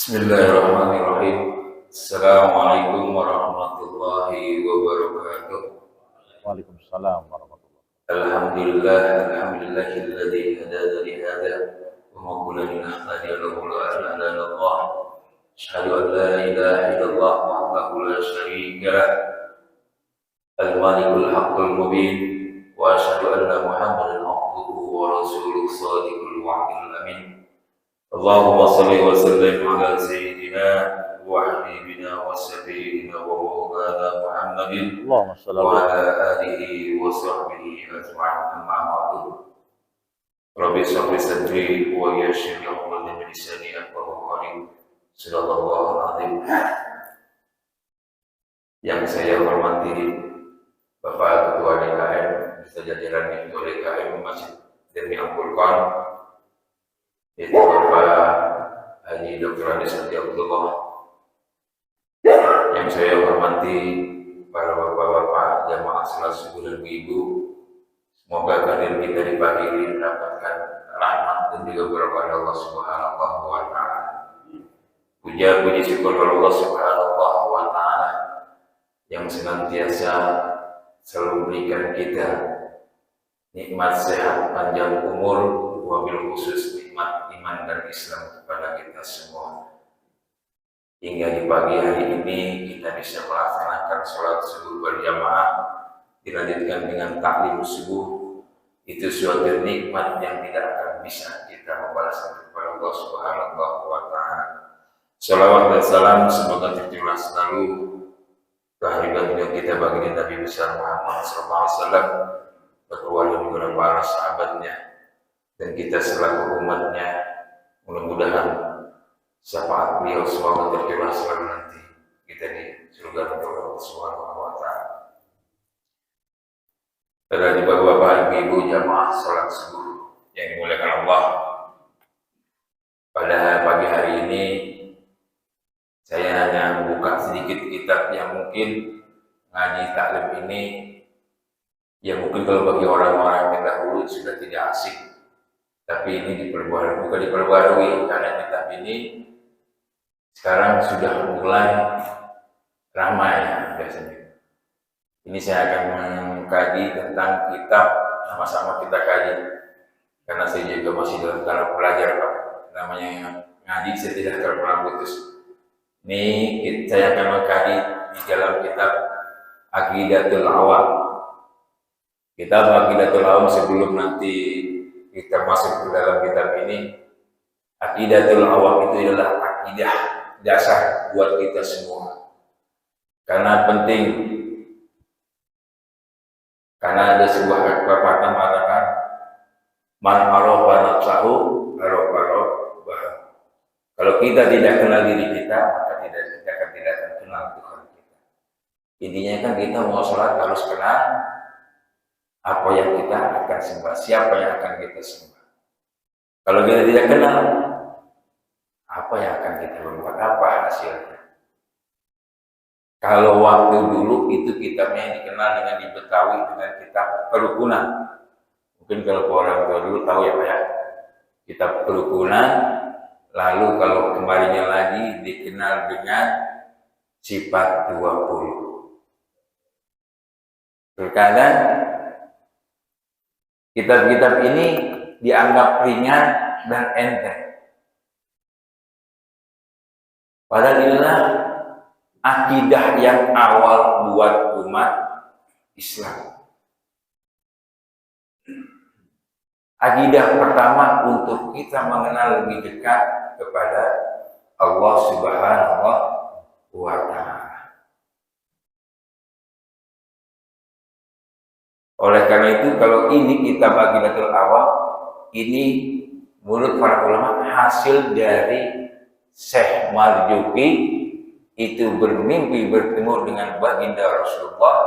Bismillahirrahmanirrahim. Assalamualaikum warahmatullahi wabarakatuh. Waalaikumsalam warahmatullahi Alhamdulillahilladzi hadana li hadza wa ma kunna linahtadiya laula an hadana Allah. Asyhadu an la ilaha illallah wahdahu la syarika lah. Al-Malikul Haqqul Mubin wa asyhadu anna Muhammadan abduhu wa rasuluhu shadiqul wa'dil amin. Allahumma salli wa sallim ala sayyidina wa habibina wa sayyidina wa maulana Muhammadin Allahumma shalli wa ala ala alihi wa sahbihi ajma'in amma ba'du. Rabbi shrah li sadri wa yassir li amri wa lisani yafqahu qawli. Sallallahu alaihi Yang saya hormati Bapak Ketua DKM beserta jajaran Ketua DKM Masjid Demi Al-Furqan, yaitu Bapak Haji Dr. Andi Abdullah. Yang saya hormati para bapak-bapak jamaah salat subuh dan ibu, semoga kehadiran kita di pagi ini mendapatkan rahmat dan juga berkah Allah Subhanahu wa Ta'ala. Puja puji syukur Allah Subhanahu wa Ta'ala yang senantiasa selalu berikan kita nikmat sehat panjang umur, wabil khusus nikmat iman dan Islam kepada kita semua. Hingga di pagi hari ini kita bisa melaksanakan sholat subuh berjamaah, dilanjutkan dengan taklim subuh. Itu suatu nikmat yang tidak akan bisa kita membalaskan kepada Allah Subhanahu wa Ta'ala. Salawat dan salam semoga tercurah selalu kehadiran kita bagi Nabi besar Muhammad SAW, keluarga dan juga para sahabatnya, dan kita selaku umatnya. Mudah-mudahan syafaat beliau semoga tercurah selalu nanti kita di surga Allah Subhanahu wa Ta'ala. Pada bapak-bapak, ibu jamaah salat subuh yang dimuliakan Allah, pada pagi hari ini saya hanya membuka sedikit kitab yang mungkin ngaji taklim ini, yang mungkin kalau bagi orang-orang yang dahulu sudah tidak asik, tapi ini bukan diperbarui karena kitab ini sekarang sudah mulai ramai biasanya. Ini saya akan mengkaji tentang kitab, sama-sama kita kaji, karena saya juga masih dalam tahap belajar, Pak. Namanya ngaji saya tidak pernah putus. Ini saya akan mengkaji di dalam kitab Aqidatul Awam. Kitab Aqidatul Awam, sebelum nanti kita masuk ke dalam kitab ini, Aqidatul Awam itu adalah akidah dasar buat kita semua. Karena penting, karena ada sebuah pepatah mengatakan, man arafa nafsahu arafa rabbahu. Kalau kita tidak kenal diri kita, maka kita akan tidak akan kenal Tuhan kita. Intinya kan kita mau sholat harus kenal apa yang kita akan sembah, siapa yang akan kita sembah. Kalau kita tidak kenal, apa yang akan kita berbuat, apa hasilnya. Kalau waktu dulu itu kitabnya yang dikenal dengan di Betawi dengan kitab kerukunan. Mungkin kalau orang tua dulu tahu ya Pak ya, kitab kerukunan. Lalu kalau kembalinya lagi dikenal dengan sifat 20. Terkadang kitab-kitab ini dianggap ringan dan enteng. Padahal inilah akidah yang awal buat umat Islam. Akidah pertama untuk kita mengenal lebih dekat kepada Allah Subhanahu wa Ta'ala. Oleh karena itu, kalau ini kitab Aqidatul Awam, ini menurut para ulama hasil dari Syekh Marzuki itu bermimpi bertemu dengan baginda Rasulullah,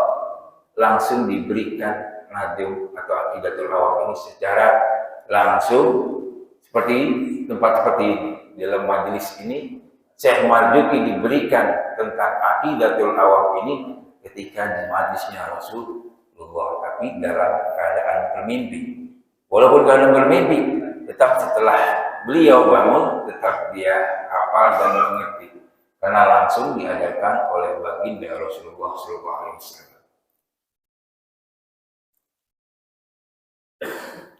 langsung diberikan Nadim atau Aqidatul Awam ini secara langsung, seperti tempat seperti ini. Dalam majelis ini Syekh Marzuki diberikan tentang Aqidatul Awam ini ketika di majelisnya Rasulullah, tapi dalam keadaan bermimpi. Walaupun keadaan bermimpi, tetap setelah beliau bangun tetap dia hafal dan mengerti, karena langsung diajarkan oleh baginda Rasulullah SAW.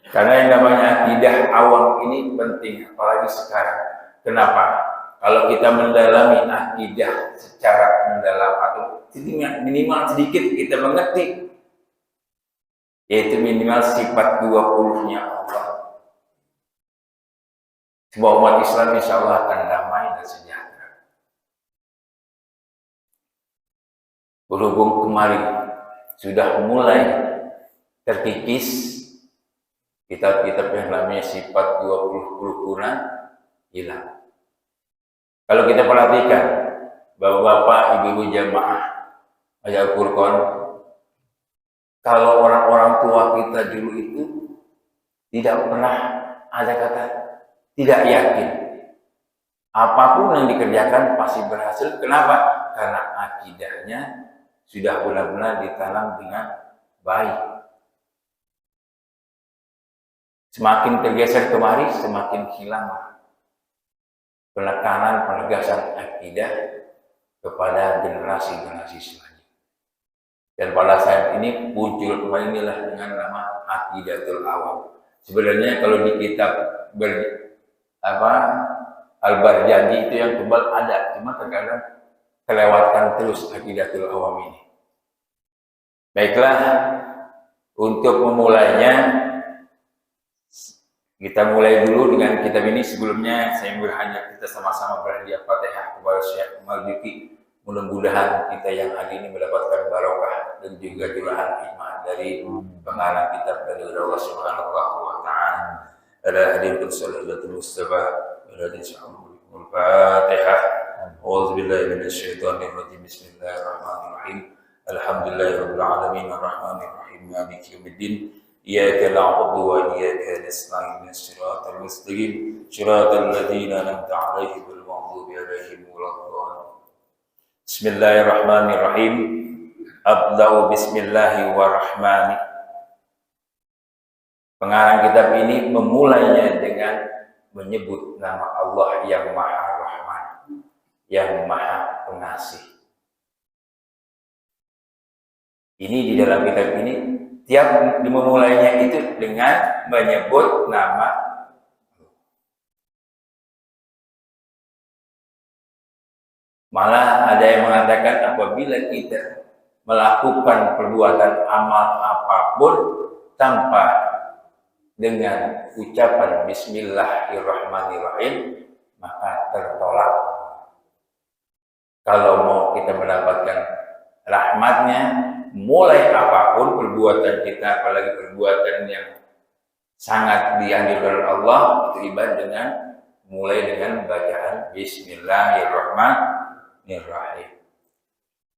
Karena yang namanya akidah awam ini penting, apalagi sekarang. Kenapa? Kalau kita mendalami akidah secara mendalam atau minimal sedikit kita mengerti, yaitu minimal sifat 20-nya Allah, sebuah umat Islam insya Allah akan damai dan sejahtera. Berhubung kemarin sudah mulai terkikis kitab-kitab yang namanya sifat 20 kerukunan hilang. Kalau kita perhatikan, bapak-bapak, ibu-ibu jamaah Majal Furqan, kalau orang-orang tua kita dulu itu tidak pernah ada kata tidak yakin. Apapun yang dikerjakan pasti berhasil. Kenapa? Karena akidahnya sudah benar-benar ditanam dengan baik. Semakin tergeser kemari, semakin hilang penekanan penegasan akidah kepada generasi-generasi selanjutnya. Dan pada saat ini muncul kembali dengan nama Aqidatul Awam. Sebenarnya kalau di kitab Al-Barjandi itu yang tebal ada, cuma terkadang terlewatkan terus Aqidatul Awam ini. Baiklah, untuk memulainya kita mulai dulu dengan kitab ini. Sebelumnya saya berhanya kita sama-sama berhadiah Fatihah kepada Syekh Maldiki. Mudah-mudahan kita yang hari ini mendapatkan barokah dan juga curahan hikmah dari pengarang kitab dari Allah Subhanahu wa Ta'ala. Ada hadirin salatul Mustafa dan insyaallah Fatihah. Auzubillahi minasyaitonir rajim. Bismillahirrahmanirrahim. Alhamdulillahirabbil alamin arrahmanir rahim maliki yaumiddin. Iyyaka na'budu wa iyyaka nasta'in ihdinas siratal mustaqim siratal ladzina an'amta 'alaihim ghairil maghdubi 'alaihim waladdallin. Bismillahirrahmanirrahim. Abda'u bismillahirrahmanirrahim. Pengarang kitab ini memulainya dengan menyebut nama Allah yang Maha Rahman, yang Maha Pengasih. Ini di dalam kitab ini tiap dimulainya itu dengan menyebut nama. Malah ada yang mengatakan apabila kita melakukan perbuatan amal apapun tanpa dengan ucapan Bismillahirrahmanirrahim, maka tertolak. Kalau mau kita mendapatkan rahmatnya, mulai apapun perbuatan kita, apalagi perbuatan yang sangat dianjurkan Allah, itu ibadah dengan mulai dengan bacaan Bismillahirrahmanirrahim.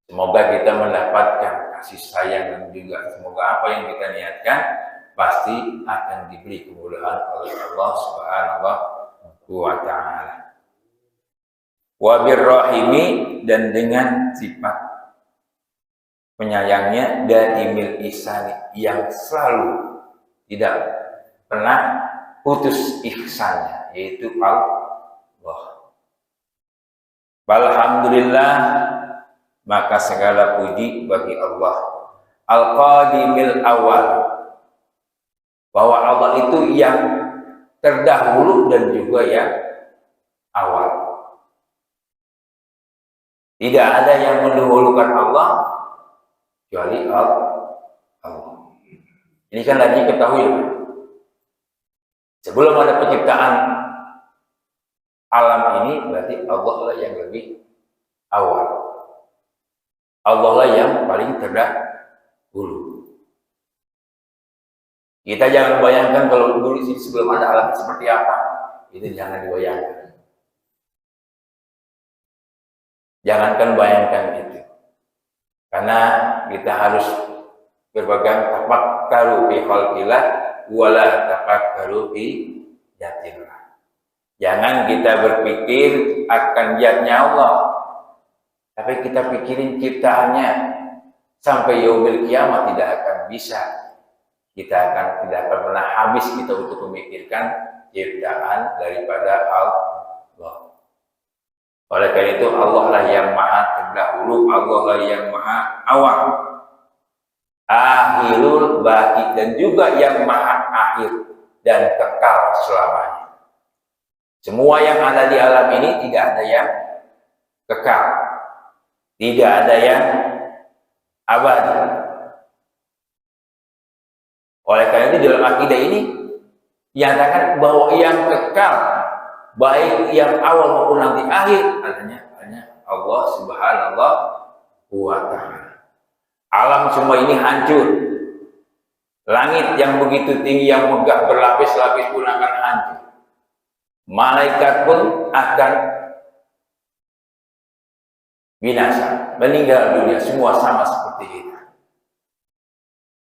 Semoga kita mendapatkan kasih sayang dan juga semoga apa yang kita niatkan pasti akan diberi kemudahan oleh Allah Subhanahu wa Ta'ala. Wa birrahimi, dan dengan sifat penyayangnya, daimil ihsani, yang selalu tidak pernah putus ihsannya, yaitu Allah. Alhamdulillah, maka segala puji bagi Allah. Al-Qadimil awal, bahwa Allah itu yang terdahulu dan juga yang awal. Tidak ada yang mendahulukan Allah kecuali Allah. Ini kan lagi ketahui, sebelum ada penciptaan alam ini, berarti Allah lah yang lebih awal. Allah lah yang paling terdahulu. Kita jangan bayangkan kalau dulu sebelum ada alam seperti apa. Itu jangan dibayangkan. Jangankan bayangkan itu. Karena kita harus berpegang tafakkaru fi khalqillah wala tafakkaru fi dzatillah. Jangan kita berpikir akan zatnya Allah, tapi kita pikirin ciptaannya. Sampai yaumil kiamat tidak akan bisa. Tidak akan pernah habis kita untuk memikirkan ciptaan daripada Allah. Oleh karena itu Allah lah yang maha terdahulu, Allah lah yang maha awal, akhirul baqi, dan juga yang maha akhir dan kekal selamanya. Semua yang ada di alam ini tidak ada yang kekal, tidak ada yang abadi. Oleh karena itu dalam akidah ini dinyatakan bahwa yang kekal, baik yang awal maupun nanti akhir, hanya Allah Subhanahu wa Ta'ala. Alam semua ini hancur. Langit yang begitu tinggi, yang megah berlapis-lapis pun akan hancur. Malaikat pun akan binasa, meninggal dunia, semua sama seperti kita.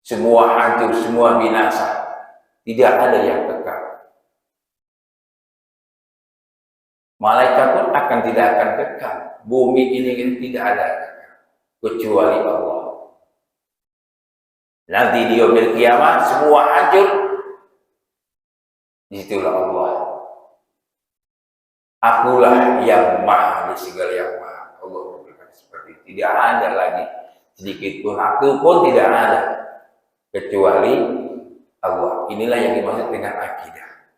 Semua hancur, semua binasa. Tidak ada yang kekal. Malaikat pun tidak akan kekal. Bumi ini tidak ada kecuali Allah. Nanti di yaumil kiamat semua hancur. Disitulah Allah. Akulah yang maha di segala yang maha. Allah berkata seperti itu. Tidak ada lagi sedikit pun, aku pun tidak ada kecuali Allah. Inilah yang dimaksud dengan akidah.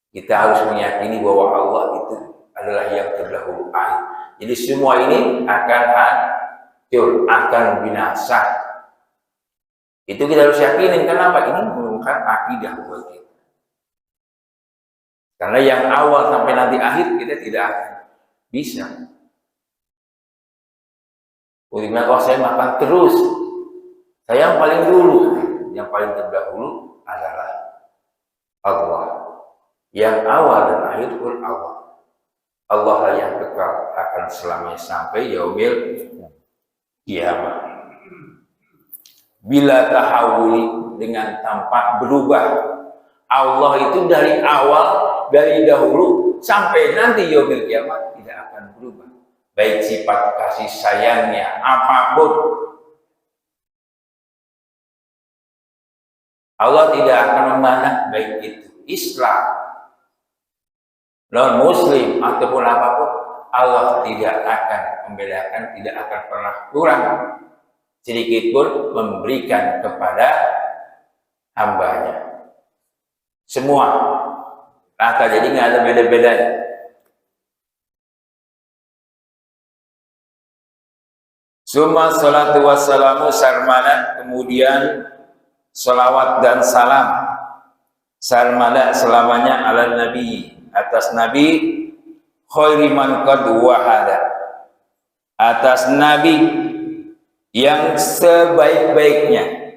Kita harus meyakini bahwa Allah itu adalah yang terdahulu akhir. Jadi semua ini akan hancur, akan binasa. Itu kita harus yakinin. Kenapa? Ini merupakan akidah buat kita. Karena yang awal sampai nanti akhir kita tidak akan bisa. Udah, oh saya makan terus. Saya yang paling dulu. Yang paling terdahulu adalah Allah. Yang awal dan akhir pun Allah. Allah lah yang kekal akan selamanya sampai yaumil kiamat. Bila tahawuli, dengan tampak berubah. Allah itu dari awal, dari dahulu sampai nanti yaumil kiamat tidak akan berubah. Baik sifat kasih sayangnya apapun, Allah tidak akan memandang, baik itu Islam, non-Muslim, ataupun apapun. Allah tidak akan membedakan, tidak akan pernah kurang sedikit pun memberikan kepada hambanya. Semua rata, jadi nggak ada beda-bedanya. Summa salatu wassalamu sarmana, kemudian salawat dan salam sarmada selamanya ala nabi, atas nabi, khairi man qad wahada, atas nabi yang sebaik-baiknya,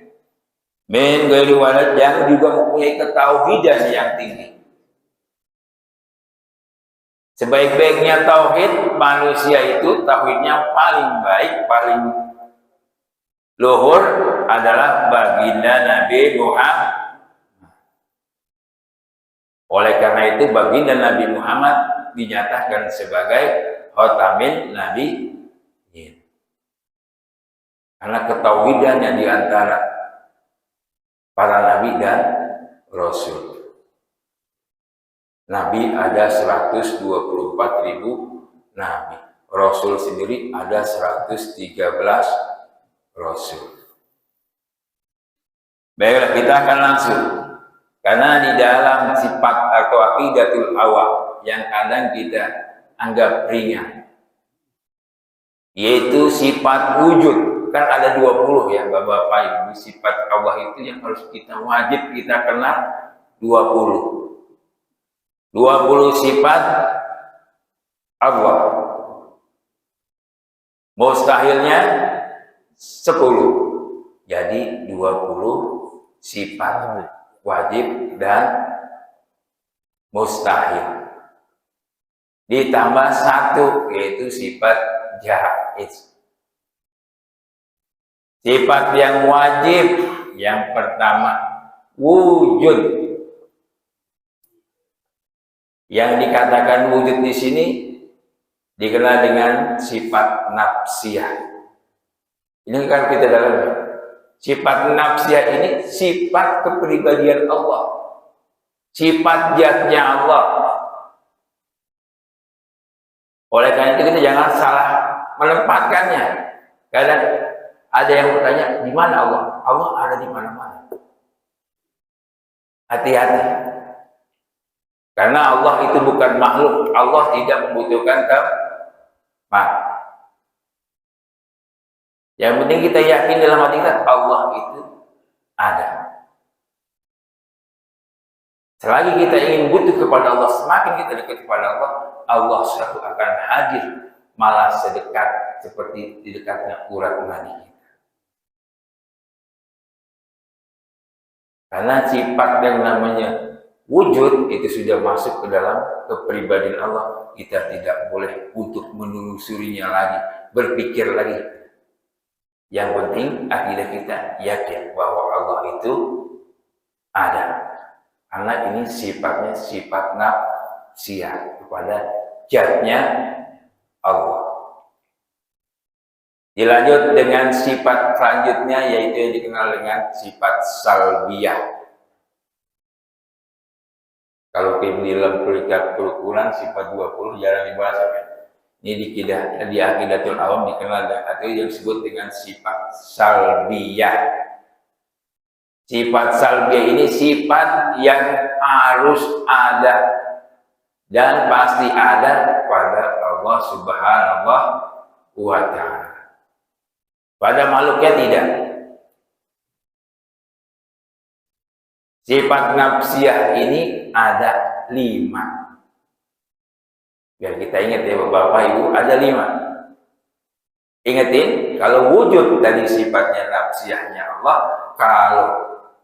min ghairi walad, yang juga mempunyai ketauhidan yang tinggi. Sebaik-baiknya tauhid manusia itu, tauhidnya paling baik, paling luhur adalah baginda Nabi Muhammad. Oleh karena itu baginda Nabi Muhammad dinyatakan sebagai khatamin Nabi. Karena ketauhidannya di antara para nabi dan rasul. Nabi ada 124.000 nabi. Rasul sendiri ada 113 rasul. Baiklah, kita akan langsung. Karena di dalam sifat atau aqidatul awal yang kadang kita anggap ringan, yaitu sifat wujud. Kan ada 20 ya Bapak Ibu, sifat Allah itu yang harus kita wajib kita kenal 20 sifat Allah. Mustahilnya 10. Jadi 20 sifat wajib dan mustahil. Ditambah 1 yaitu sifat jaiz. Sifat yang wajib yang pertama wujud. Yang dikatakan wujud di sini dikenal dengan sifat nafsiyah. Ini kan kita dalam sifat nafsiyah ini sifat kepribadian Allah, sifat zatnya Allah. Oleh karena itu kita jangan salah menempatkannya. Kadang ada yang bertanya, di mana Allah? Allah ada di mana-mana. Hati-hati. Karena Allah itu bukan makhluk. Allah tidak membutuhkan tempat. Yang penting kita yakin dalam hati kita, Allah itu ada. Selagi kita ingin butuh kepada Allah, semakin kita dekat kepada Allah, Allah selalu akan hadir, malah sedekat seperti di dekatnya urat nadi kita. Karena sifat yang namanya wujud itu sudah masuk ke dalam kepribadian Allah. Kita tidak boleh untuk menelusurinya lagi, berpikir lagi. Yang penting akidah kita yakin bahwa Allah itu ada. Karena ini sifatnya sifat nafsiyah kepada zatnya Allah. Dilanjut dengan sifat selanjutnya yaitu yang dikenal dengan sifat salbiyah. Kalau di dalam peringkat Al-Quran sifat 20 jarang dibahas. Ini di Aqidatul Awam dikenal atau yang disebut dengan sifat salbiyah. Sifat salbiyah ini sifat yang harus ada dan pasti ada pada Allah Subhanahu wa Ta'ala. Pada makhluknya tidak. Sifat nafsiyah ini ada 5. Biar kita ingat ya Bapak Ibu, ada 5. Ingetin, kalau wujud dari sifatnya nafsiyahnya Allah, kalau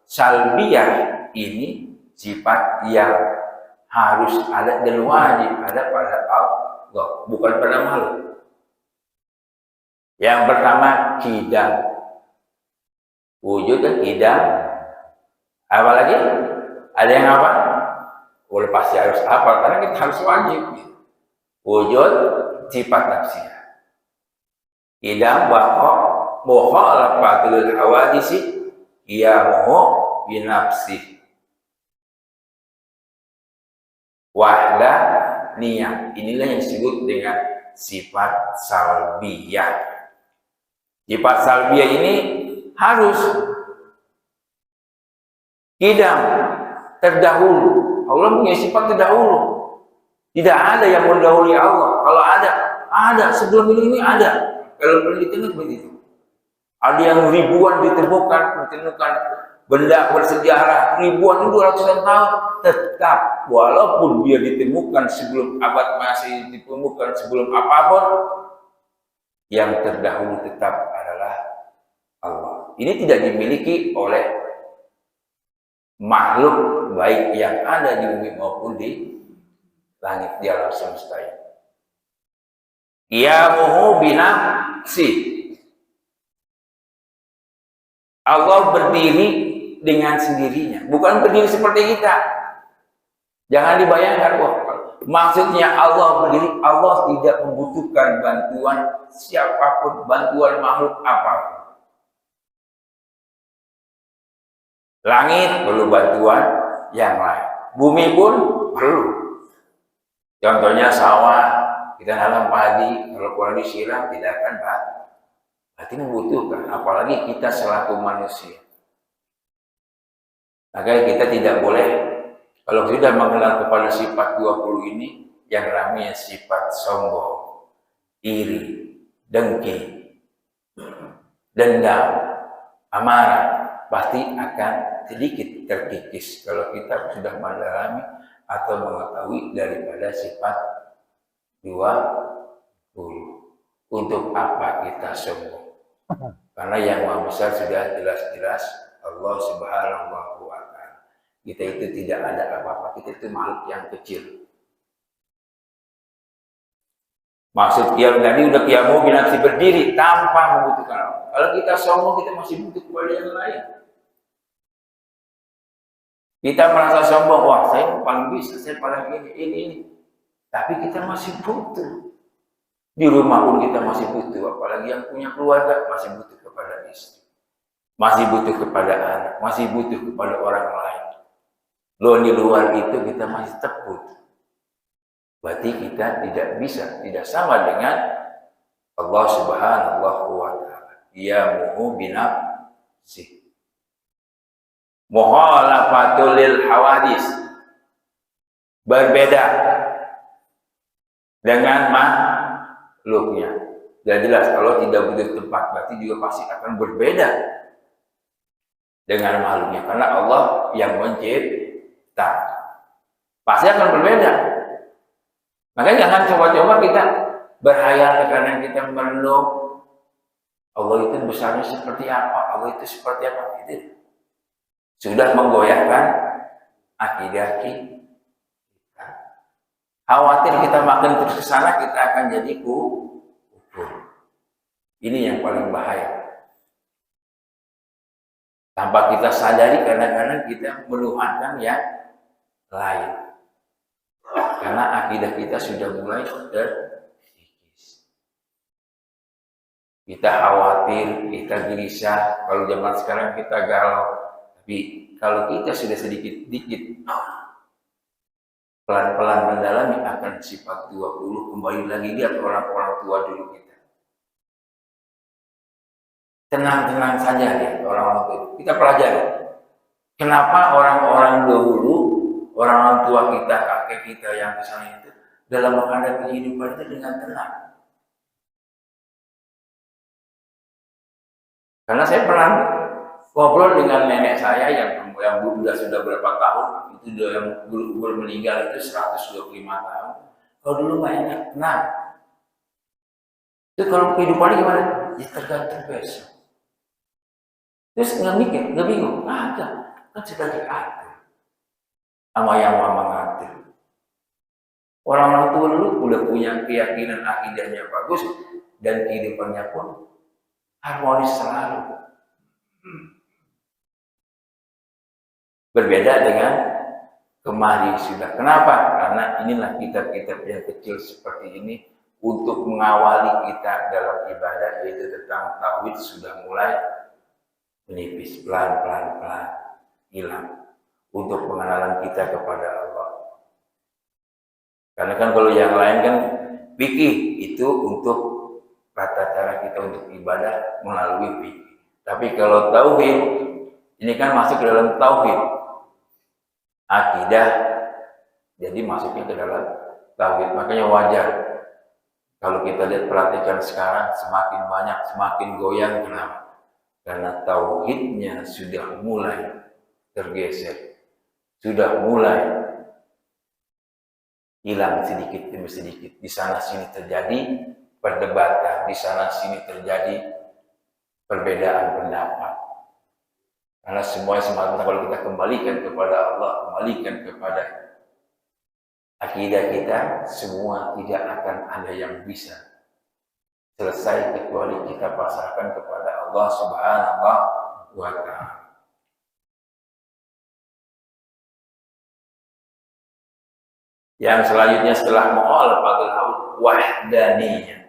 salbiyah ini sifat yang harus ada dan wajib ada pada Allah, bukan pada makhluk. Yang pertama qidam. Wujud dan qidam. Apalagi ada yang apa? Udah pasti harus apa? Karena kita harus wajib. Wujud sifat nafsiyah. Qidam mukhalafatul hawadisi qiyamuhu binafsi. Wahda niyah. Inilah yang disebut dengan sifat salbiyah. Sifat salbiyah ini harus qidam, terdahulu. Allah punya sifat terdahulu. Tidak ada yang mendahului Allah. Kalau ada sebelum ini ada. Kalau penelitian begitu. Ada yang ribuan ditemukan benda bersejarah ribuan 200 tahun tetap walaupun dia ditemukan sebelum abad masih ditemukan sebelum apapun yang terdahulu tetap adalah Allah. Ini tidak dimiliki oleh makhluk baik yang ada di bumi maupun di langit di alam semesta ini. Qiyamuhu binafsi. Allah berdiri dengan sendirinya, bukan berdiri seperti kita. Jangan dibayangkan, maksudnya Allah berdiri, Allah tidak membutuhkan bantuan siapapun, bantuan makhluk apapun. Langit perlu bantuan yang lain, bumi pun perlu. Contohnya sawah, kita nanam padi, kalau kurang disiram tidak akan berarti membutuhkan, apalagi kita selaku manusia. Maka kita tidak boleh, kalau sudah mengenal kepada sifat 20 ini, yang namanya sifat sombong, iri, dengki, dendam, amarah, pasti akan sedikit terkikis kalau kita sudah mendalami atau mengetahui daripada sifat 20. Untuk apa kita sombong? Karena yang Maha Besar sudah jelas-jelas Allah Subhanahu wa Ta'ala. Kita itu tidak ada apa-apa, kita itu makhluk yang kecil. Maksud qiyam tadi udah qiyamu binafsi, berdiri tanpa membutuhkan Allah. Kalau kita sombong, kita masih butuh kepada yang lain. Kita merasa sombong, wah saya paling bisa, saya paling ini. Tapi kita masih butuh. Di rumah pun kita masih butuh, apalagi yang punya keluarga masih butuh kepada istri, masih butuh kepada anak, masih butuh kepada orang lain. Loh, di luar itu kita masih tetap butuh. berarti kita tidak bisa, tidak sama dengan Allah Subhanahu wa ta'ala. Qiyamuhu binafsih. Mukhalafatul lil hawadis, berbeda dengan makhluknya. Dan jelas kalau tidak butuh tempat berarti juga pasti akan berbeda dengan makhluknya, karena Allah yang mencipta pasti akan berbeda. Makanya jangan coba-coba kita berhayal karena kita merenung Allah itu besarnya seperti apa, Allah itu seperti apa, itu sudah menggoyahkan akidah kita. Khawatir kita makin terus ke sana kita akan jadi kufur. Ini yang paling bahaya. Tanpa kita sadari kadang-kadang kita menuhankan yang lain. Karena akidah kita sudah mulai terkikis. Kita khawatir, kita gelisah. Kalau zaman sekarang kita galau. Tapi kalau kita sudah sedikit-sedikit pelan-pelan mendalami akan sifat 20, kembali lagi lihat orang-orang tua dulu kita. Tenang-tenang saja lihat orang-orang tua. Kita pelajari. Kenapa orang-orang dahulu, orang-orang tua kita, kakek kita yang kesana itu dalam menghadapi kehidupan itu dengan tenang. Karena saya pernah ngobrol dengan nenek saya yang sudah berapa tahun, itu yang baru meninggal itu 125 tahun. Kalau dulu mah enak, tenang. Itu kalau kehidupannya gimana? Ya tergantung besok. Terus nggak mikir, nggak bingung, ada kan sudah diatur sama yang mama ngatur. Orang-orang tua dulu udah punya keyakinan akidahnya bagus dan kehidupannya pun harmonis selalu. Berbeda dengan kemarin sudah. Kenapa? Karena inilah kitab-kitab yang kecil seperti ini untuk mengawali kita dalam ibadah, yaitu tentang tauhid sudah mulai menipis, pelan-pelan hilang untuk pengenalan kita kepada Allah. Karena kan kalau yang lain kan fikih itu untuk tata cara kita untuk ibadah melalui fikih. Tapi kalau tauhid ini kan masuk ke dalam tauhid akidah, jadi masuknya ke dalam tauhid. Makanya wajar kalau kita lihat perhatikan sekarang semakin banyak, semakin goyang. Kenapa? Karena tauhidnya sudah mulai tergeser, sudah mulai hilang sedikit demi sedikit. Di sana sini terjadi perdebatan, di sana sini terjadi perbedaan pendapat. Karena semua semata kalau kita kembalikan kepada Allah, kembalikan kepada akidah kita, semua tidak akan ada yang bisa selesai kecuali kita pasrahkan kepada Allah Subhanahu wa ta'ala. Yang selanjutnya setelah mu'alafatul haud, wahdaniyah,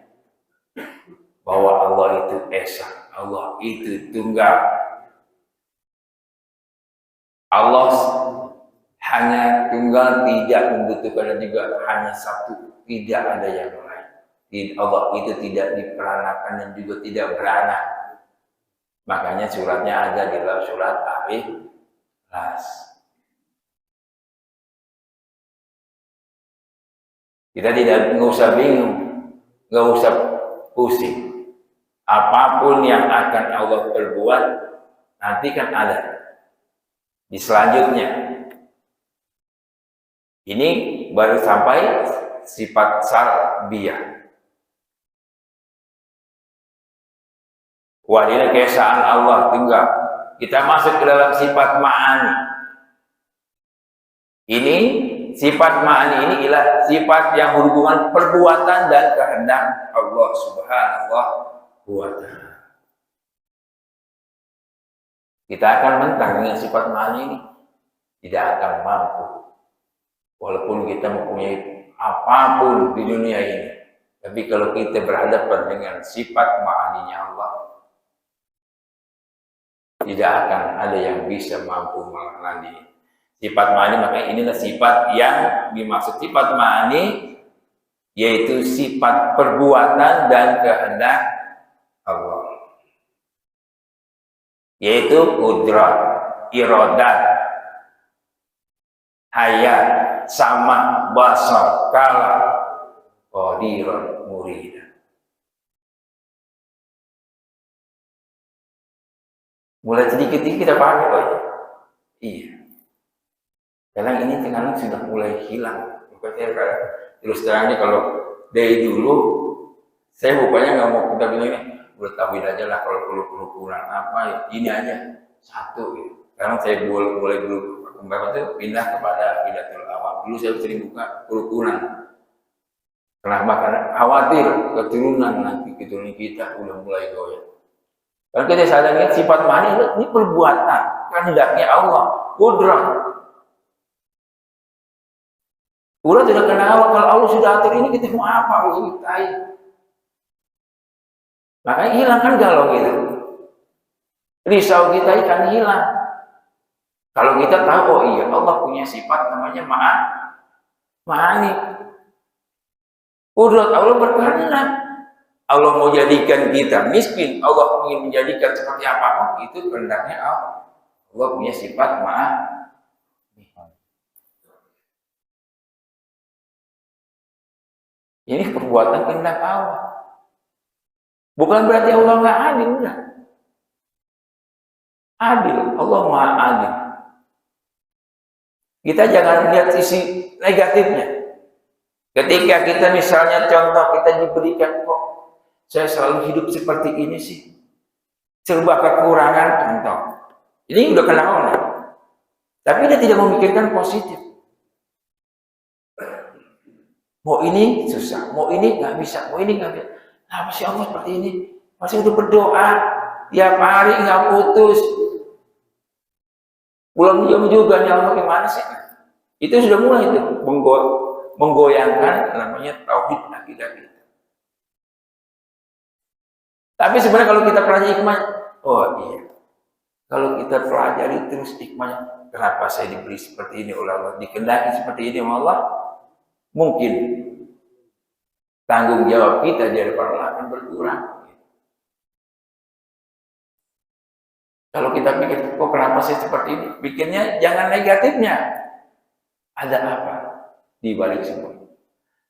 bahwa Allah itu esa, Allah itu tunggal. Allah hanya tunggal, tidak membutuhkan, dan juga hanya satu, tidak ada yang lain. Allah itu tidak diperanakan dan juga tidak beranak. Makanya suratnya ada di dalam surat Al-Ikhlas. Kita nggak usah bingung, nggak usah pusing. Apapun yang akan Allah perbuat, nanti kan ada di selanjutnya. Ini baru sampai sifat salbiyah. Wadilah keesaan Allah tunggal. Kita masuk ke dalam sifat ma'ani. Ini sifat ma'ani ini ialah sifat yang berhubungan perbuatan dan kehendak Allah Subhanahu wa ta'ala. Kita akan mentang dengan sifat ma'ani ini, tidak akan mampu. Walaupun kita mempunyai apapun di dunia ini, tapi kalau kita berhadapan dengan sifat ma'aninya Allah, tidak akan ada yang bisa mampu melawan sifat ma'ani. Makanya inilah sifat yang dimaksud sifat ma'ani, yaitu sifat perbuatan dan kehendak Allah, yaitu qudrat, iradat, hayat, sama, basar, kalam, qadiran, muridan. Mulai sedikit ini kita paham ya, iya. Karena ini sekarang sudah mulai hilang. Makanya terus terangnya kalau dari dulu saya rupanya nggak mau kita bilang ini, udah tauhid aja lah, kalau perlu kurang apa ya, ini aja satu gitu. Sekarang saya mulai dulu kemarin itu pindah kepada Aqidatul Awam. Dulu saya sering buka kurang. Kenapa? Karena khawatir keturunan nanti keturunan kita udah mulai goyah. Kalau kita sadar sifat mani ini perbuatan, kan hendaknya Allah, qudrat. Udah tidak kenal, kalau Allah sudah atur ini kita mau apa? Makanya hilang kan galau kita. Risau kita akan hilang. Kalau kita tahu, oh iya Allah punya sifat namanya ma'ani. Qudrat Allah berkehendak. Allah mau jadikan kita miskin, Allah ingin menjadikan seperti apapun, itu kehendaknya Allah. Allah punya sifat ma'ani. Ini perbuatan kehendak Allah. Bukan berarti Allah nggak adil, enggak. Adil, Allah Maha Adil. Kita jangan lihat sisi negatifnya. Ketika kita misalnya contoh kita diberikan, kok saya selalu hidup seperti ini sih, serba kekurangan contoh. Ini udah kena Allah. Tapi dia tidak memikirkan positif. Mau ini susah, mau ini nggak bisa, mau ini nggak bisa. Apa sih Allah seperti ini? Masih udah berdoa tiap hari nggak putus. Belum diam juga nih Allah gimana sih? Itu sudah mulai itu menggoyangkan namanya tauhid akidah kita. Tapi sebenarnya kalau kita pelajari hikmah, oh iya. Kalau kita pelajari terus hikmahnya, kenapa saya diberi seperti ini oleh Allah, dikehendaki seperti ini oleh Allah? Mungkin tanggung jawab kita di hadapan Allah akan berkurang. Kalau kita pikir, kok kenapa saya seperti ini? Pikirnya jangan negatifnya. Ada apa di balik semua?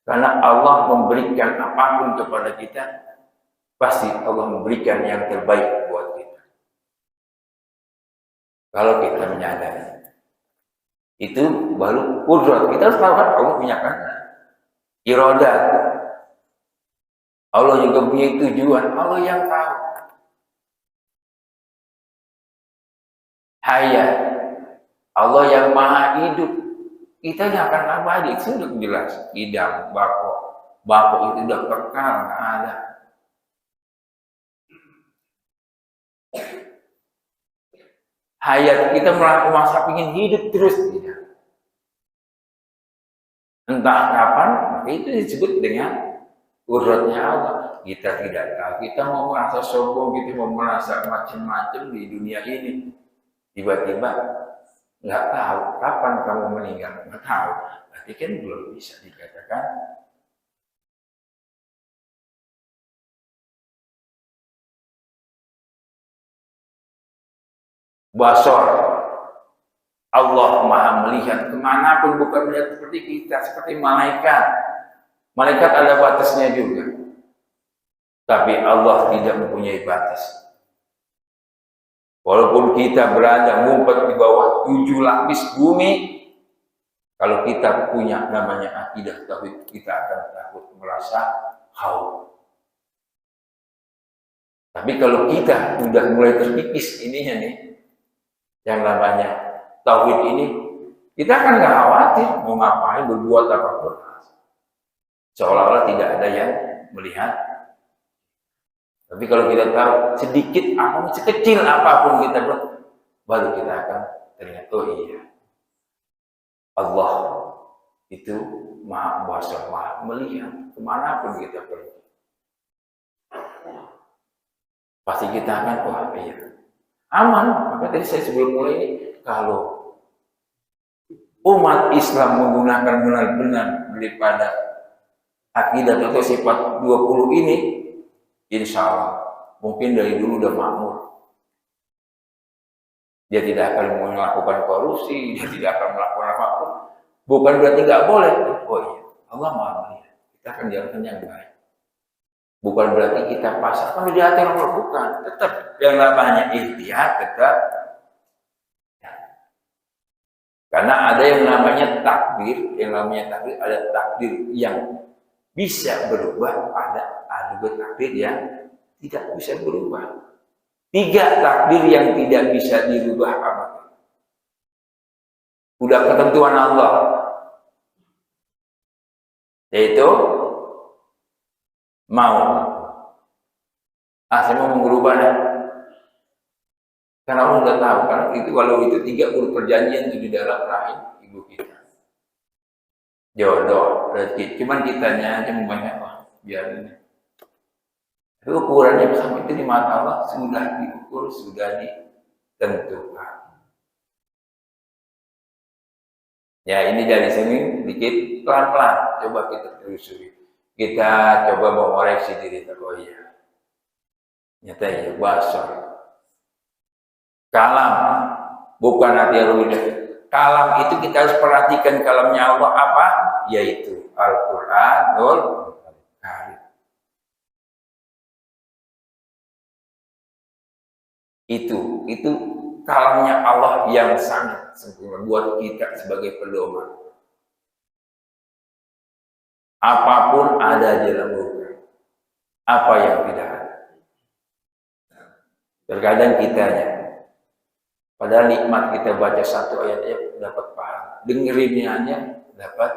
Karena Allah memberikan apapun kepada kita, pasti Allah memberikan yang terbaik buat kita. Kalau kita menyadari. Itu baru qudrat. Kita harus tahu kan Allah punya kehendak. Iradat. Allah juga punya tujuan. Allah yang tahu. Hayat. Allah yang maha hidup. Kita yang akan abadi. Itu sudah jelas. Idam, bako. Bako itu sudah kekal, nggak ada. Hayat kita merasa ingin hidup terus tidak. Entah kapan, maka itu disebut dengan qudratnya Allah. Kita tidak tahu, kita mau merasa sombong, kita mau merasa macam-macam di dunia ini. Tiba-tiba nggak tahu kapan kamu meninggal, nggak tahu. Berarti kan belum bisa dikatakan basar. Allah maha melihat kemanapun, bukan melihat seperti kita, seperti malaikat. Malaikat ada batasnya juga. Tapi Allah tidak mempunyai batas. Walaupun kita berada ngumpet di bawah 7 lapis bumi, kalau kita punya namanya akidah tauhid, kita akan takut merasa haus. Tapi kalau kita sudah mulai terkikis ininya nih, yang namanya tauhid ini, kita akan nggak khawatir mau ngapain, berbuat apapun, seolah-olah tidak ada yang melihat. Tapi kalau kita tahu sedikit apapun, sekecil apapun kita buat, baru kita akan teringat, oh iya, Allah itu maha kuasa, maha melihat kemanapun kita pergi. Pasti kita akan, wah iya, aman. Maka tadi saya sebelum mulai ini, kalau umat Islam menggunakan benar-benar daripada akidah atau sifat 20 ini, insya Allah mungkin dari dulu udah makmur. Dia tidak akan melakukan korupsi, dia tidak akan melakukan apapun. Bukan berarti nggak boleh. Oh iya, Allah maha melihat. Kita akan jalankan yang baik. Bukan berarti kita pasrah kalau diatur Allah, bukan. Tetap yang namanya ikhtiar tetap. Karena ada yang namanya takdir, ada takdir yang bisa berubah, ada takdir yang tidak bisa berubah. 3 takdir yang tidak bisa dirubah apa? Udah ketentuan Allah, yaitu mau. Saya mau merubahnya. Karena Allah udah tahu, kan itu kalau itu 3 huruf perjanjian itu di dalam rahim ibu kita. Jodoh, rezeki. Cuman kitanya aja banyak, biar ini. Tapi ukurannya sampai itu di mata Allah sudah diukur, sudah ditentukan. Ya ini dari sini dikit pelan-pelan, coba kita telusuri. Kita coba mengoreksi diri kita. Oh iya, nyata ya, basor. Kalam, bukan hati Allah. Kalam itu kita harus perhatikan kalamnya Allah apa? Yaitu Al-Quranul Karim. Itu kalamnya Allah yang sangat sempurna buat kita sebagai pedoman. Apapun ada di dalam buku, apa yang tidak ada. Terkadang kitanya, padahal nikmat kita baca 1 ayat dapat paham, dengerinnya hanya dapat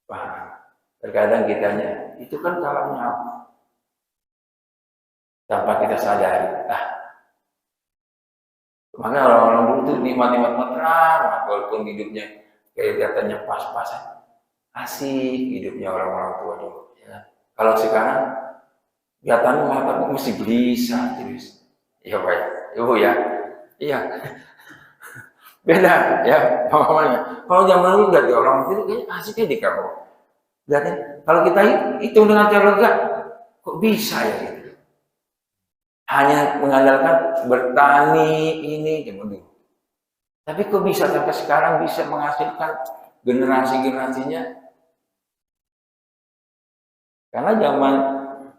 paham. Terkadang kitanya, itu kan kalamnya Allah. Tanpa kita sadari, maka orang-orang dulu itu nikmat-nikmat terang, walaupun hidupnya kayak katanya pas-pasan, asik hidupnya orang-orang tua dulu. Ya. Kalau sekarang kelihatannya mata mesti gelisah terus. Iya baik, ibu ya, iya. Beda ya, pemahamannya. Kalau zaman dulu nggak ada orang itu kayaknya asiknya di kamu. Lihatin, kalau kita hitung dengan cara lega, kok bisa ya gitu. Hanya mengandalkan bertani ini zaman dulu. Tapi kok bisa sampai sekarang bisa menghasilkan generasi-generasinya? Karena zaman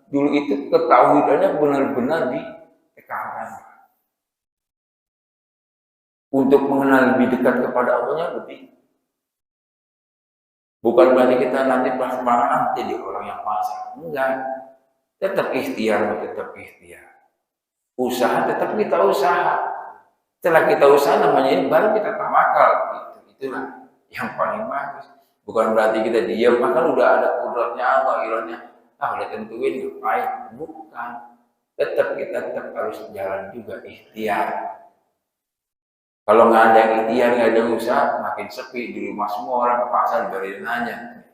dulu itu ketahuiannya benar-benar ditekankan. Untuk mengenal lebih dekat kepada Allahnya lebih. Bukan berarti kita nanti pas jadi orang yang pasrah. Enggak. Tetap ikhtiar, tetap ikhtiar. Usaha tetap kita usaha. Setelah kita usaha namanya ini baru kita tawakal. Itulah yang paling bagus. Bukan berarti kita diam, maka udah ada kudratnya Allah, ilahnya. Udah tentuin ngapain? Bukan. Tetap harus jalan juga ikhtiar. Kalau nggak ada ikhtiar, nggak ada usaha, makin sepi di rumah semua orang ke pasar beri nanya.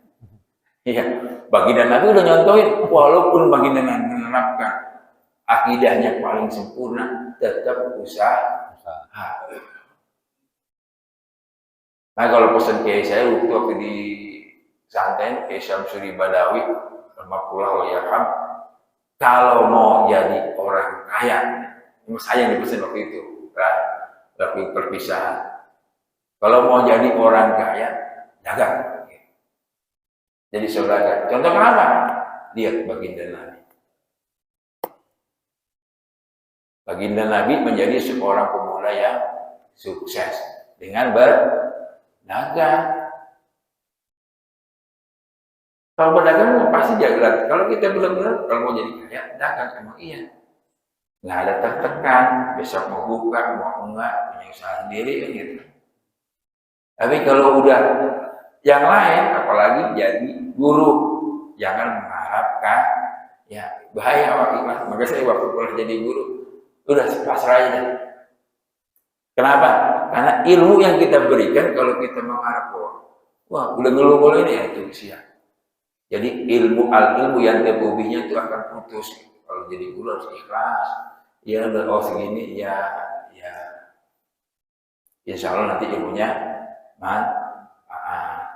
Iya, baginda Nabi udah nyontohin, walaupun baginda Nabi menerapkan akidahnya paling sempurna, tetap usaha. Nah kalau pesan kiai saya waktu di santen, Kiai Syamsuri Badawi, rahimahullah yarham, kalau mau jadi orang kaya, ini saya yang dipesan waktu itu, waktu perpisahan. Kalau mau jadi orang kaya, dagang. Jadi saudagar. Contoh kenapa? Lihat baginda Nabi. Baginda Nabi menjadi seorang pemuda yang sukses dengan berdagang. Kalau berdagang pasti jalan. Kalau kita benar-benar kalau mau jadi kaya, dagang emang iya. Nggak ada tertekan, besok mau buka, mau enggak, punya usaha sendiri gitu. Tapi kalau udah yang lain, apalagi jadi guru, jangan mengharapkan, ya bahaya waktu itu. Maka saya waktu pernah jadi guru, udah pasrah aja. Kenapa? Karena ilmu yang kita berikan kalau kita mengharap, wah udah ngeluh ini ya itu usia. Jadi ilmu yang terlebihnya itu akan putus. Kalau jadi guru harus ikhlas. Ya segini ya insya Allah nanti ilmunya manfaat.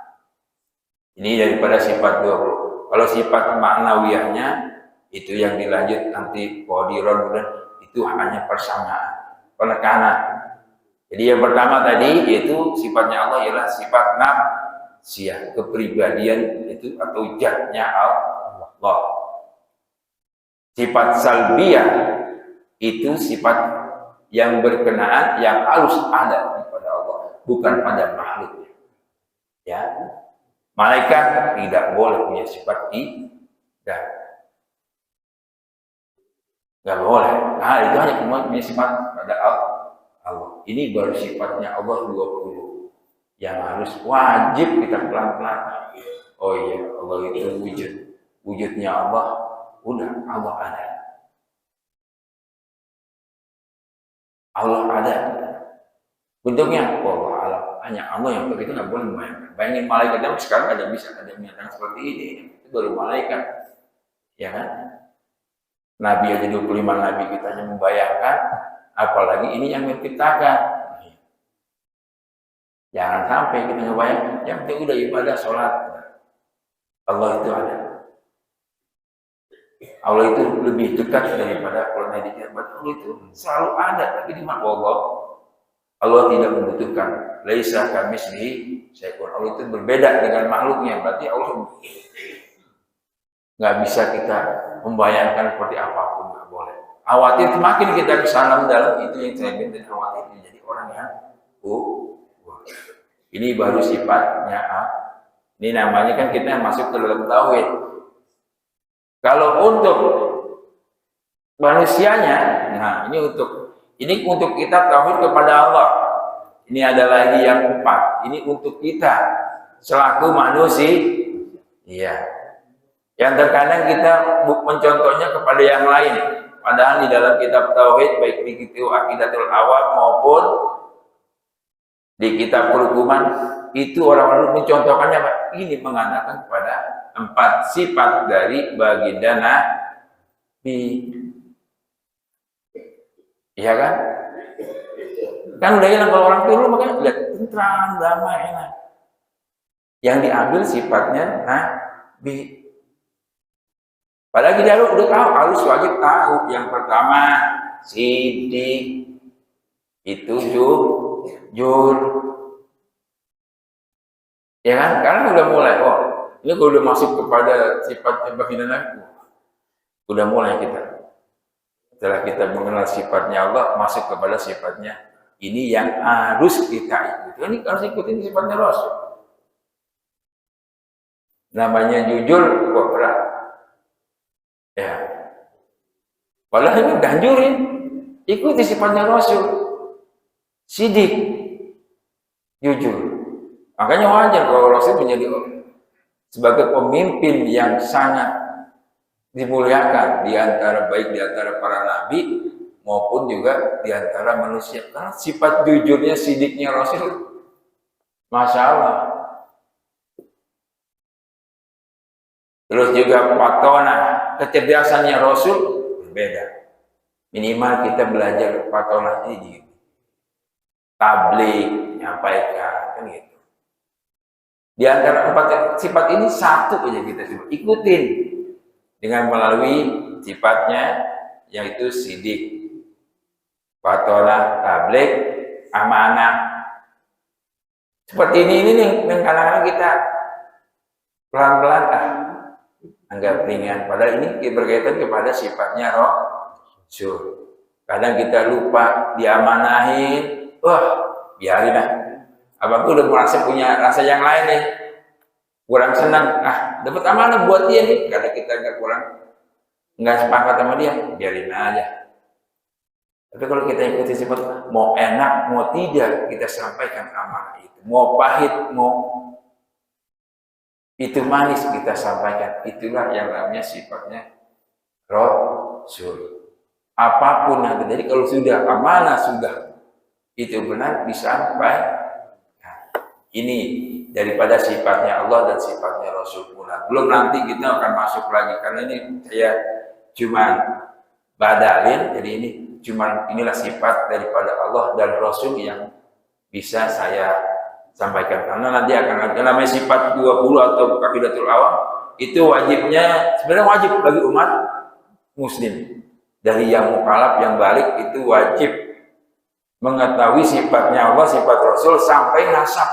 Ini daripada sifat 20. Kalau sifat ma'nawiyahnya itu yang dilanjut nanti qadiron dan itu hanya persamaan, penekanan. Jadi yang pertama tadi yaitu sifatnya Allah ialah sifat nafsiyah, kepribadian itu atau zatnya Allah. Sifat salbiyah itu sifat yang berkenaan yang harus ada pada Allah, bukan pada makhluknya. Ya, malaikat tidak boleh punya sifat idah, nggak boleh. Nah itu hanya punya sifat pada Allah. Ini baru sifatnya Allah 20 yang harus wajib kita pelan-pelan. Oh iya, Allah itu wujudnya Allah, udah Allah ada. Allah ada. Bentuknya Allah alam. Hanya Allah yang tahu, kita nggak boleh membayangkan. Bayangin malaikat yang sekarang ada bisa ada menyatakan seperti ini. Itu baru malaikat. Ya kan? Nabi aja 25 nabi kita hanya membayangkan, apalagi ini yang menciptakan. Jangan sampai kita ngebayangkan, yang penting udah ibadah sholat. Allah itu ada. Allah itu lebih dekat daripada kalau Nabi Allah itu selalu ada, tapi di mana Allah? Allah tidak membutuhkan. Laisa kamitslihi syai'un. Allah itu berbeda dengan makhluknya. Berarti Allah nggak bisa kita membayangkan seperti apapun, nggak boleh. Khawatir semakin kita kesana mendalam itu yang saya minta khawatir menjadi orang yang ini baru sifatnya ini namanya kan kita masuk ke dalam tauhid. Kalau untuk manusianya, nah ini untuk kita tauhid kepada Allah. Ini ada lagi yang 4. Ini untuk kita selaku manusia. Iya. Yang terkadang kita mencontohnya kepada yang lain. Padahal di dalam kitab tauhid baik di kitab Aqidatul Awam maupun di kitab Kerukuman itu orang-orang mencontohkannya Pak. Ini mengatakan kepada 4 sifat dari baginda Nabi. Iya kan? Kan udah hilang kalau orang dulu makanya lihat tentram, damai, enak. Yang diambil sifatnya Nabi. Padahal dia udah tahu, harus wajib tahu. Yang pertama sidik itu jujur. Ya kan? Karena udah mulai, ini kalau udah masuk kepada sifatnya baginda Nabi, udah mulai kita. Setelah kita mengenal sifatnya Allah, masuk kepada sifatnya ini yang harus kita ikuti. Ini harus ikutin sifatnya Rasul. Namanya jujur, berat. Ya. Padahal ini ganjurin, ikuti sifatnya Rasul. Sidik, jujur. Makanya wajar kalau Rasul menjadi sebagai pemimpin yang sangat dimuliakan di antara para nabi maupun juga di antara manusia. Karena sifat jujurnya, sidiknya Rasul, Masya Allah. Terus juga patona, kecerdasannya Rasul berbeda. Minimal kita belajar patona ini, tabligh, nyampaikan, kan gitu. Di antara 4 sifat ini satu aja kita ikutin dengan melalui sifatnya yaitu sidik, patona, tabligh, amanah. Seperti ini nih yang kadang-kadang kita pelan-pelan anggap ringan. Padahal ini berkaitan kepada sifatnya Rasul. Kadang kita lupa diamanahin, biarin lah. Abangku udah merasa punya rasa yang lain nih, kurang senang. Dapat amanah buat dia nih, karena kita nggak sepakat sama dia, biarin aja. Tapi kalau kita ikuti sifat, mau enak, mau tidak, kita sampaikan amanah itu. Mau pahit, mau itu manis, kita sampaikan. Itulah yang namanya sifatnya Rasul. Apapun yang terjadi, kalau sudah amanah, sudah itu benar, disampaikan. Ini daripada sifatnya Allah dan sifatnya Rasul pula. Belum nanti kita akan masuk lagi, karena ini saya cuma badalin, jadi inilah sifat daripada Allah dan Rasul yang bisa saya sampaikan. Karena nanti akan ada namanya sifat 20 atau Aqidatul Awam, Itu wajibnya, sebenarnya wajib bagi umat muslim. Dari yang mukallaf, yang balik, itu wajib mengetahui sifatnya Allah, sifat Rasul, sampai nasab.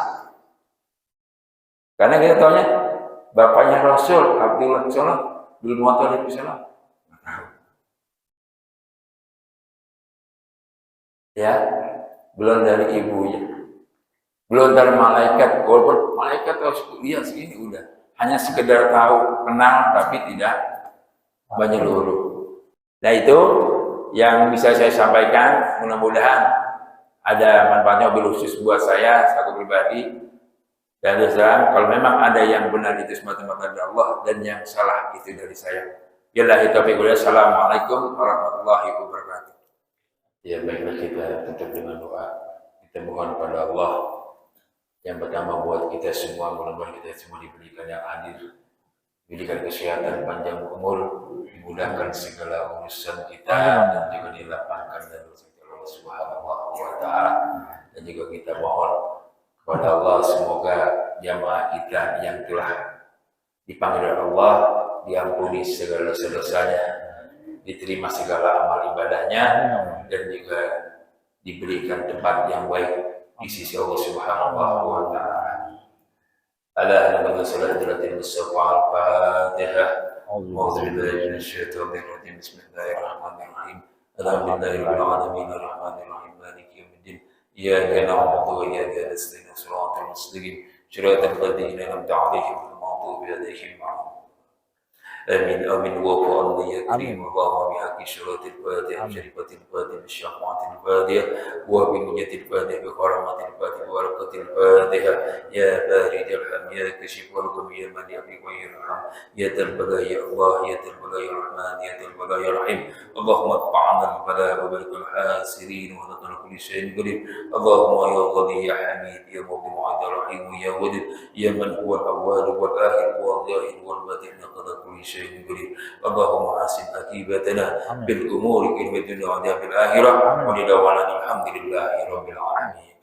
Karena kita tahunya, bapaknya Rasul, Abdullah Salam, bin Muthalib Salam. Ya, belum dari ibunya. Belum dari malaikat, walaupun malaikat harus lihat segini udah. Hanya sekedar tahu, kenal, tapi tidak menyeluruh. Nah itu yang bisa saya sampaikan, mudah-mudahan ada manfaatnya wabil khusus buat saya, satu pribadi. Dan terserah, kalau memang ada yang benar itu semata-mata dari Allah, dan yang salah itu dari saya. Billahi taufiq wal hidayah. Assalamualaikum warahmatullahi wabarakatuh. Ya baiklah, kita tutup dengan doa. Kita mohon pada Allah yang pertama buat kita semua, mudah-mudahan kita semua diberikan yang adil, diberikan kesehatan, panjang umur, dimudahkan segala urusan kita, dan juga dilapangkan dan Allah Subhanahu wa Ta'ala. Dan juga kita mohon kepada Allah semoga jamaah kita yang telah dipanggil oleh Allah diampuni segala dosanya, diterima segala amal ibadahnya, dan juga diberikan tempat yang baik di sisi Allah Subhanahu wa Ta'ala. Ala nabi sallallahu alaihi wasallam al-Fatihah. A'udzu billahi minasyaitonir rajim. Bismillahirrahmanirrahim. Alhamdulillahirabbil alamin arrahmanir rahim maliki yaumiddin. Iyyaka na'budu wa iyyaka nasta'in. Shiratal mustaqim. Shiratal ladzina an'amta 'alaihim ghairil maghdubi 'alaihim آمين آمين وفق يا كريم اللهم بحق شروط الفاتحة شريفة الفاتحة الشفاعة الفاتحة وبنية الفاتحة بكرامة الفاتحة وبركة الفاتحة يا بارد الحم يا كشف الغم يا من يغفر ويرحم يا ذا البلاء يا الله يا ذا البلاء يا رحمن يا ذا البلاء يا رحيم اللهم ارفع عنا البلاء وبارك الحاسرين ونقل كل شيء قريب اللهم يا غني يا حميد يا مغني يا رحيم يا ودود يا من هو الأول والآخر والظاهر والباطن نقل كل شيء قريب اللهم حسن عاقبتنا بالأمور في الدنيا وعذاب الآخرة ولدوانا الحمد لله رب العالمين.